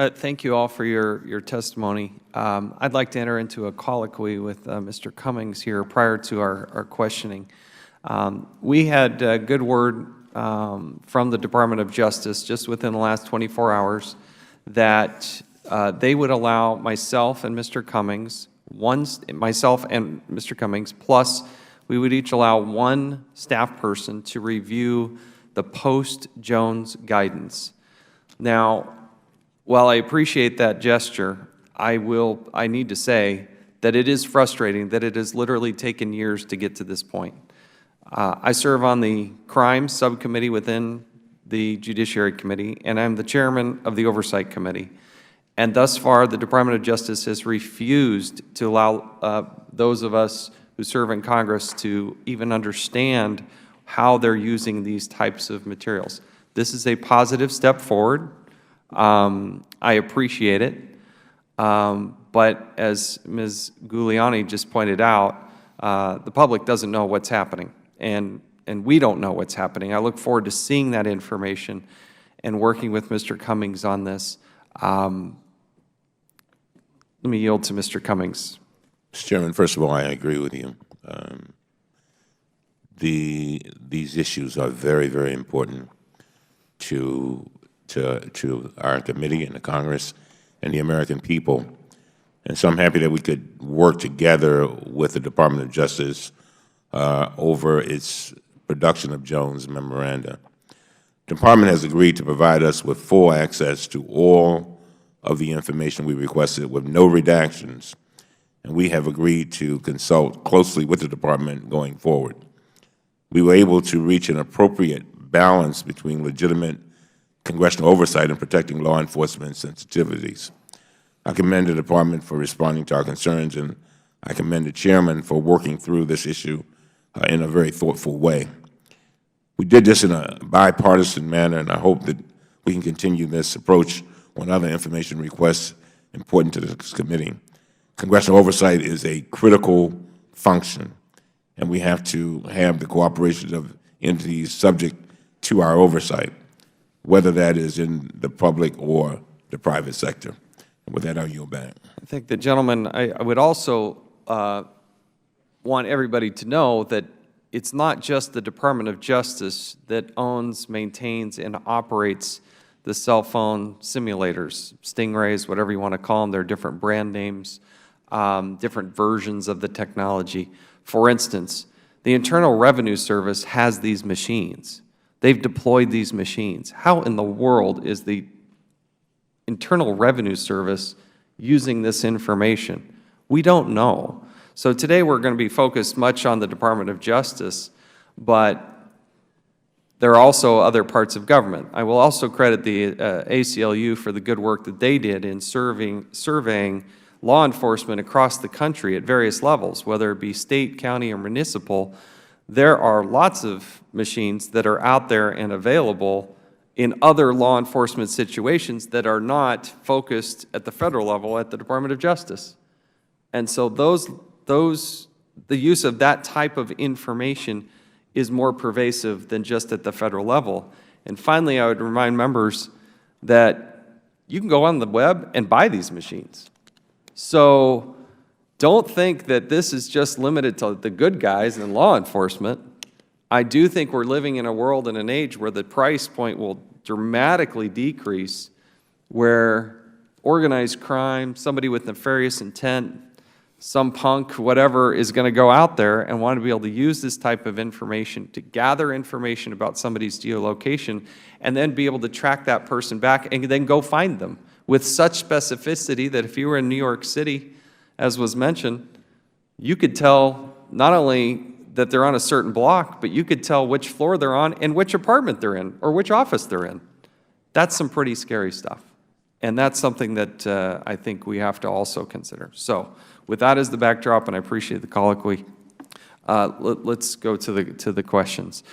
Thank you all for your testimony. I'd like to enter into a colloquy with Mr. Cummings here prior to our questioning. We had good word from the Department of Justice just within the last 24 hours that they would allow myself and Mr. Cummings, plus we would each allow one staff person to review the post-Jones guidance. Now, while I appreciate that gesture, I need to say that it is frustrating that it has literally taken years to get to this point. I serve on the crime subcommittee within the Judiciary Committee, and I'm the chairman of the Oversight Committee. And thus far, the Department of Justice has refused to allow those of us who serve in Congress to even understand how they're using these types of materials. This is a positive step forward. I appreciate it. But as Ms. Giuliani just pointed out, the public doesn't know what's happening, and we don't know what's happening. I look forward to seeing that information and working with Mr. Cummings on this. Let me yield to Mr. Cummings. Mr. Chairman, first of all, I agree with you. These issues are very, very important to our committee and the Congress and the American people. And so I'm happy that we could work together with the Department of Justice over its production of Jones memoranda. The Department has agreed to provide us with full access to all of the information we requested with no redactions, and we have agreed to consult closely with the Department going forward. We were able to reach an appropriate balance between legitimate congressional oversight and protecting law enforcement sensitivities. I commend the Department for responding to our concerns, and I commend the Chairman for working through this issue in a very thoughtful way. We did this in a bipartisan manner, and I hope that we can continue this approach on other information requests important to this committee. Congressional oversight is a critical function, and we have to have the cooperation of entities subject to our oversight, whether that is in the public or the private sector. And with that, I'll yield back. I think the gentleman, I would also want everybody to know that it's not just the Department of Justice that owns, maintains, and operates the cell phone simulators, Stingrays, whatever you want to call them. They're different brand names, different versions of the technology. For instance, the Internal Revenue Service has these machines. They've deployed these machines. How in the world is the Internal Revenue Service using this information? We don't know. So today we're going to be focused much on the Department of Justice, but there are also other parts of government. I will also credit the ACLU for the good work that they did in surveying law enforcement across the country at various levels, whether it be state, county, or municipal. There are lots of machines that are out there and available in other law enforcement situations that are not focused at the federal level at the Department of Justice. And so the use of that type of information is more pervasive than just at the federal level. And finally, I would remind members that you can go on the web and buy these machines. So don't think that this is just limited to the good guys in law enforcement. I do think we're living in a world and an age where the price point will dramatically decrease, where organized crime, somebody with nefarious intent, some punk, whatever, is going to go out there and want to be able to use this type of information to gather information about somebody's geolocation and then be able to track that person back and then go find them with such specificity that if you were in New York City, as was mentioned, you could tell not only that they're on a certain block, but you could tell which floor they're on and which apartment they're in or which office they're in. That's some pretty scary stuff. And that's something that I think we have to also consider. So with that as the backdrop, and I appreciate the colloquy, let's go to the questions.